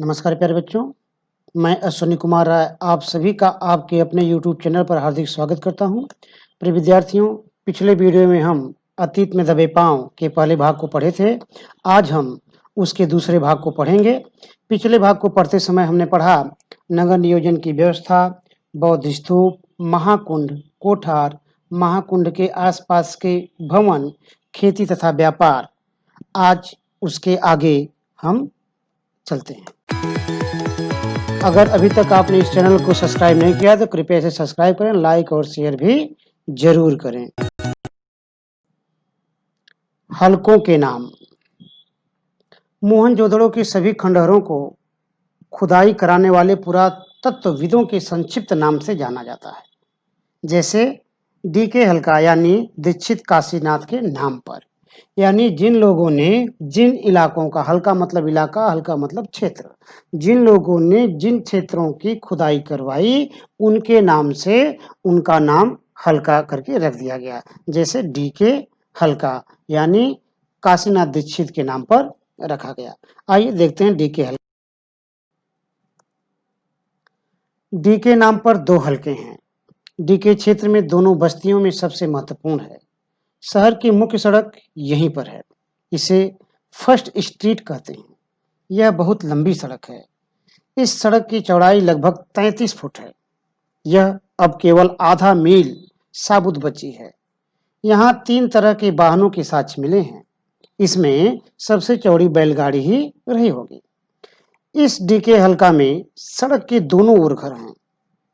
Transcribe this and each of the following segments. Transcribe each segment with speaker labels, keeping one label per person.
Speaker 1: नमस्कार प्यारे बच्चों, मैं अश्विनी कुमार राय आप सभी का आपके अपने YouTube चैनल पर हार्दिक स्वागत करता हूं। प्रिय विद्यार्थियों, पिछले वीडियो में हम अतीत में दबे पांव के पहले भाग को पढ़े थे। आज हम उसके दूसरे भाग को पढ़ेंगे। पिछले भाग को पढ़ते समय हमने पढ़ा नगर नियोजन की व्यवस्था, बौद्ध स्तूप, महाकुंड, कोठार, महाकुंड के आसपास के भवन, खेती तथा व्यापार। आज उसके आगे हम चलते हैं। अगर अभी तक आपने इस चैनल को सब्सक्राइब नहीं किया तो कृपया इसे सब्सक्राइब करें, लाइक और शेयर भी जरूर करें। हलकों के नाम। मोहनजोदड़ो के सभी खंडहरों को खुदाई कराने वाले पुरातत्वविदों के संक्षिप्त नाम से जाना जाता है, जैसे D.K. हल्का यानी दीक्षित काशीनाथ के नाम पर। यानी जिन लोगों ने जिन इलाकों का, हल्का मतलब इलाका, हल्का मतलब क्षेत्र, जिन लोगों ने जिन क्षेत्रों की खुदाई करवाई उनके नाम से उनका नाम हल्का करके रख दिया गया। जैसे D.K. हल्का यानी काशीनाथ दीक्षित के नाम पर रखा गया। आइए देखते हैं D.K. हल्का। D.K. नाम पर दो हल्के हैं। D.K. क्षेत्र में दोनों बस्तियों में सबसे महत्वपूर्ण है। शहर की मुख्य सड़क यहीं पर है। इसे फर्स्ट स्ट्रीट कहते हैं। यह बहुत लंबी सड़क है। इस सड़क की चौड़ाई लगभग 33 फुट है। यह अब केवल आधा मील साबुत बची है। यहाँ 3 तरह के वाहनों के साक्ष्य मिले हैं। इसमें सबसे चौड़ी बैलगाड़ी ही रही होगी। इस D.K. हल्का में सड़क के दोनों ओर घर हैं।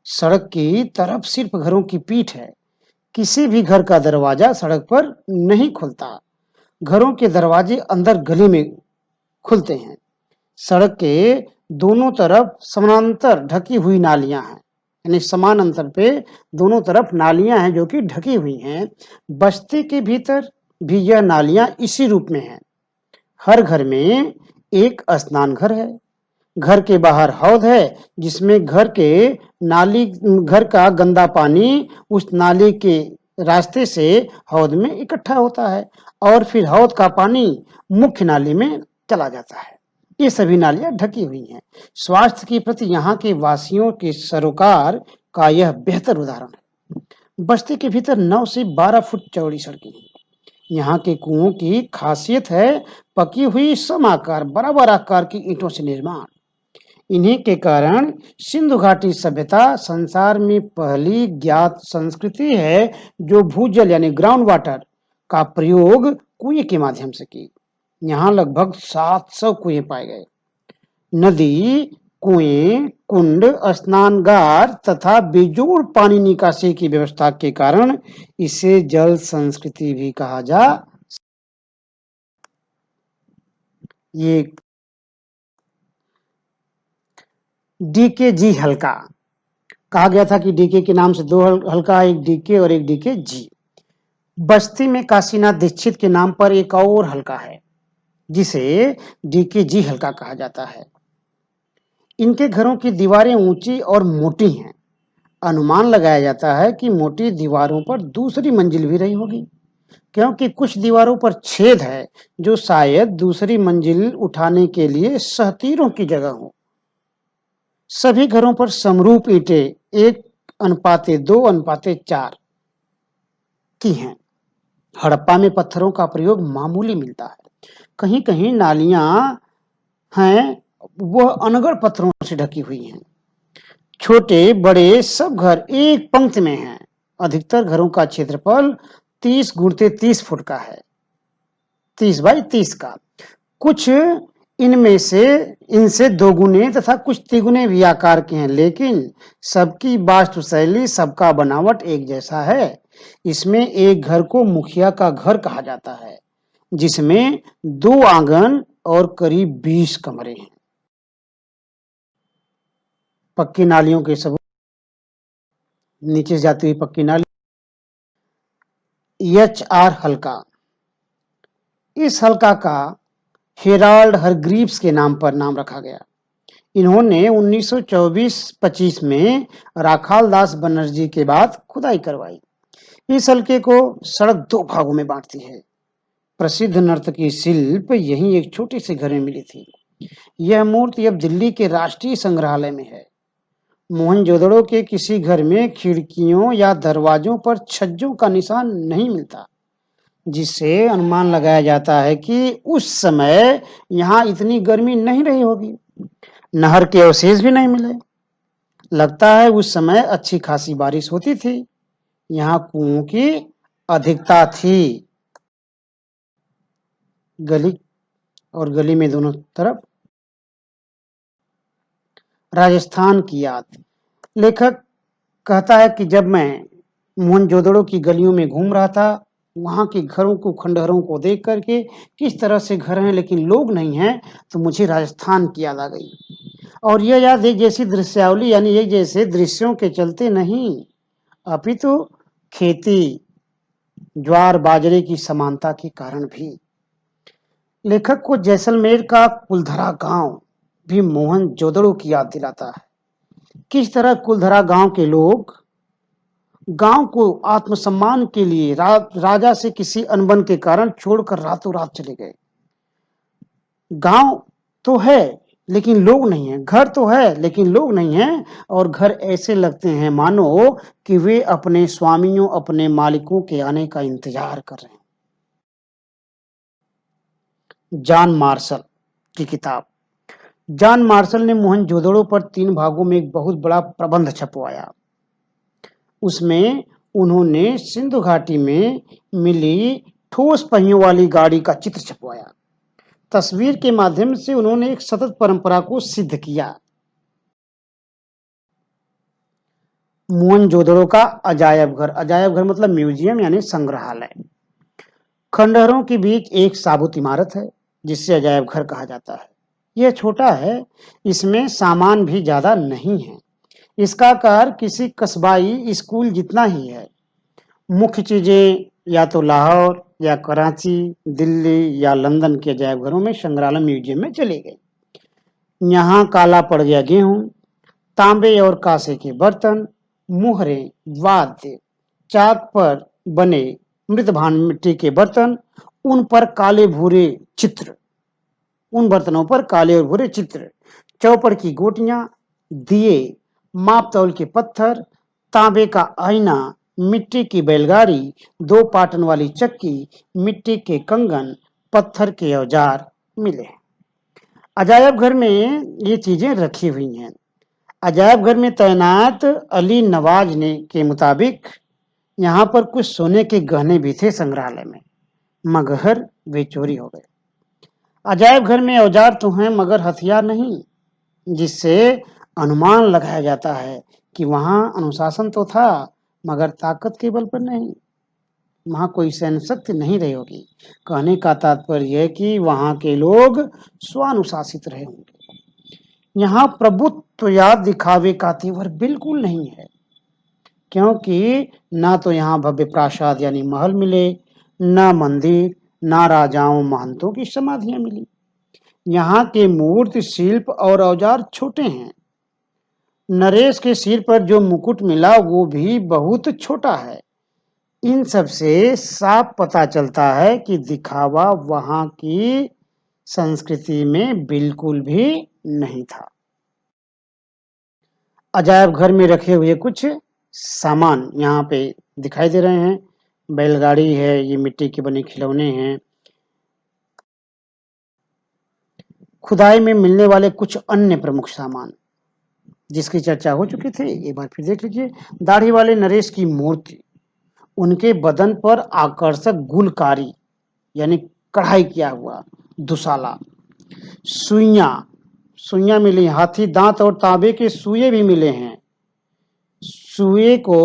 Speaker 1: सड़क की तरफ सिर्फ घरों की पीठ है। किसी भी घर का दरवाजा सड़क पर नहीं खुलता। घरों के दरवाजे अंदर गली में खुलते हैं। सड़क के दोनों तरफ समानांतर ढकी हुई नालियां हैं, यानी समान अंतर पे दोनों तरफ नालियां हैं जो कि ढकी हुई हैं। बस्ती के भीतर भी यह नालियां इसी रूप में हैं। हर घर में एक स्नान घर है। घर के बाहर हौद है जिसमें घर का गंदा पानी उस नाली के रास्ते से हौद में इकट्ठा होता है और फिर हौद का पानी मुख्य नाली में चला जाता है। ये सभी नालियां ढकी हुई हैं। स्वास्थ्य के प्रति यहाँ के वासियों के सरोकार का यह बेहतर उदाहरण है। बस्ती के भीतर 9 से 12 फुट चौड़ी सड़कें हैं। यहाँ के कुओं की खासियत है पकी हुई समाकार बराबर आकार की ईंटों से निर्माण। इन्हीं के कारण सिंधु घाटी सभ्यता संसार में पहली ज्ञात संस्कृति है जो भूजल यानी ग्राउंड वाटर का प्रयोग कुएं के माध्यम से की। यहाँ लगभग 700 कुएं पाए गए। नदी, कुएं, कुंड, स्नानगार तथा बेजोड़ पानी निकासी की व्यवस्था के कारण इसे जल संस्कृति भी कहा जा। ये D.K. हल्का कहा गया था कि D.K. के नाम से दो हल्का, एक D.K. और एक D.K. बस्ती में काशीनाथ दीक्षित के नाम पर एक और हल्का है जिसे D.K. हल्का कहा जाता है। इनके घरों की दीवारें ऊंची और मोटी हैं। अनुमान लगाया जाता है कि मोटी दीवारों पर दूसरी मंजिल भी रही होगी, क्योंकि कुछ दीवारों पर छेद है जो शायद दूसरी मंजिल उठाने के लिए सहतीरों की जगह हो। सभी घरों पर समरूप ईंटें 1:2:4 की हैं। हड़प्पा में पत्थरों का प्रयोग मामूली मिलता है। कहीं कहीं नालियां हैं वह अनगढ़ पत्थरों से ढकी हुई हैं। छोटे बड़े सब घर एक पंक्ति में हैं। अधिकतर घरों का क्षेत्रफल 30x30 फुट का है, 30x30 का। कुछ इनसे दोगुने तथा कुछ तिगुने भी आकार के हैं, लेकिन सबकी वास्तुशैली, सबका बनावट एक जैसा है। इसमें एक घर को मुखिया का घर कहा जाता है, जिसमें 2 आंगन और करीब 20 कमरे हैं। पक्की नालियों के सबूत। नीचे जाती हुई पक्की नाली। H.R. हल्का। इस हल्का का हेराल्ड हरग्रीव्स के नाम पर नाम रखा गया। इन्होंने 1924-25 में राखाल दास बनर्जी के बाद खुदाई करवाई। इस हल्के को सड़क 2 भागों में बांटती है। प्रसिद्ध नर्तकी शिल्प यहीं एक छोटे से घर में मिली थी। यह मूर्ति अब दिल्ली के राष्ट्रीय संग्रहालय में है। मोहनजोदड़ो के किसी घर में खिड़कियों या दरवाजों पर छज्जों का निशान नहीं मिलता, जिससे अनुमान लगाया जाता है कि उस समय यहाँ इतनी गर्मी नहीं रही होगी। नहर के अवशेष भी नहीं मिले। लगता है उस समय अच्छी खासी बारिश होती थी। यहाँ कुओं की अधिकता थी। गली और गली में दोनों तरफ राजस्थान की याद। लेखक कहता है कि जब मैं मोहनजोदड़ो की गलियों में घूम रहा था, वहां के घरों को, खंडहरों को देख करके किस तरह से घर हैं लेकिन लोग नहीं हैं, तो मुझे राजस्थान की याद आ गई। और यह याद एक जैसी दृश्यावली, यानी एक जैसे दृश्यों के चलते नहीं, अपितु खेती, ज्वार बाजरे की समानता के कारण भी। लेखक को जैसलमेर का कुलधरा गांव भी मोहनजोदड़ो की याद दिलाता है। किस तरह कुलधरा गांव के लोग गांव को आत्मसम्मान के लिए राजा से किसी अनबन के कारण छोड़कर रातों रात चले गए। गांव तो है लेकिन लोग नहीं हैं, घर तो है लेकिन लोग नहीं हैं, और घर ऐसे लगते हैं मानो कि वे अपने स्वामियों, अपने मालिकों के आने का इंतजार कर रहे हैं। जॉन मार्शल की किताब। जॉन मार्शल ने मोहनजोदड़ो पर 3 भागों में एक बहुत बड़ा प्रबंध छपवाया। उसमें उन्होंने सिंधु घाटी में मिली ठोस पहियों वाली गाड़ी का चित्र छपवाया। तस्वीर के माध्यम से उन्होंने एक सतत परंपरा को सिद्ध किया। मोहनजोदड़ो का अजायब घर। अजायब घर मतलब म्यूजियम यानी संग्रहालय। खंडहरों के बीच एक साबुत इमारत है जिसे अजायब घर कहा जाता है। यह छोटा है, इसमें सामान भी ज्यादा नहीं है। इसका आकार किसी कस्बाई स्कूल जितना ही है। मुख्य चीजें या तो लाहौर या कराची, दिल्ली या लंदन के अजायब घरों में, संग्रहालय, म्यूजियम में चले गए। यहाँ काला पड़ गया गेहूं, तांबे और कांसे के बर्तन, मुहरें, वाद्य, चाक पर बने मृत भान मिट्टी के बर्तन, उन पर काले भूरे चित्र, उन बर्तनों पर काले और भूरे चित्र, चौपड़ की गोटियां, दिए, माप तौल के पत्थर, तांबे का आईना, मिट्टी की बैलगाड़ी, 2 पाटन वाली चक्की, मिट्टी के कंगन, पत्थर के औजार मिले। अजायब घर में ये चीजें रखी हुई हैं। अजायब घर में तैनात अली नवाज ने के मुताबिक यहाँ पर कुछ सोने के गहने भी थे संग्रहालय में, मगर वे चोरी हो गए। अजायब घर में औजार तो हैं मगर हथियार नहीं, जिससे अनुमान लगाया जाता है कि वहां अनुशासन तो था मगर ताकत के बल पर नहीं। वहां कोई सैन्य शक्ति नहीं रही होगी। कहने का तात्पर्य है कि वहां के लोग स्वानुशासित रहे होंगे। यहाँ प्रभुत्व या दिखावे का तेवर बिल्कुल नहीं है, क्योंकि ना तो यहाँ भव्य प्रासाद यानी महल मिले, न मंदिर, ना राजाओं महंतों की समाधियां मिली। यहाँ के मूर्ति, शिल्प और औजार छोटे हैं। नरेश के सिर पर जो मुकुट मिला वो भी बहुत छोटा है। इन सब से साफ पता चलता है कि दिखावा वहां की संस्कृति में बिल्कुल भी नहीं था। अजायब घर में रखे हुए कुछ सामान यहाँ पे दिखाई दे रहे हैं। बैलगाड़ी है, ये मिट्टी के बने खिलौने हैं। खुदाई में मिलने वाले कुछ अन्य प्रमुख सामान जिसकी चर्चा हो चुकी थी, एक बार फिर देख लीजिए। दाढ़ी वाले नरेश की मूर्ति, उनके बदन पर आकर्षक गुलकारी यानी कढ़ाई किया हुआ दुसाला, सुइयां, सुइयां मिली, हाथी दांत और तांबे के सुए भी मिले हैं। सुए को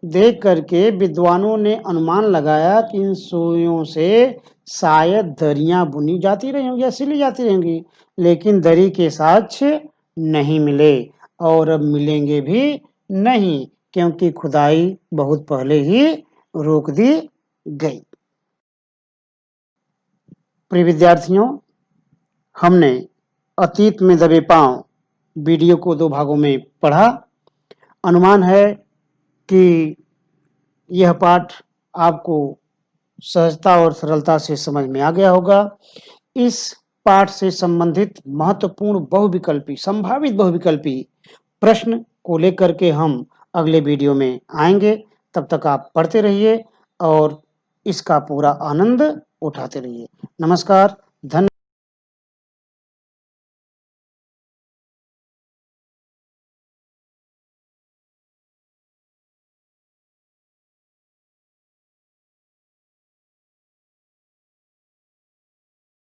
Speaker 1: देख करके विद्वानों ने अनुमान लगाया कि इन सुइयों से शायद दरियां बुनी जाती रही होंगी या सिली जाती रहेंगी, लेकिन दरी के साक्ष्य नहीं मिले और अब मिलेंगे भी नहीं, क्योंकि खुदाई बहुत पहले ही रोक दी गई। प्रिय विद्यार्थियों, हमने अतीत में दबे पांव वीडियो को 2 भागों में पढ़ा। अनुमान है कि यह पाठ आपको सहजता और सरलता से समझ में आ गया होगा। इस पाठ से संबंधित महत्वपूर्ण बहुविकल्पी, संभावित बहुविकल्पी प्रश्न को लेकर के हम अगले वीडियो में आएँगे। तब तक आप पढ़ते रहिए और इसका पूरा आनंद उठाते रहिए। नमस्कार, धन्य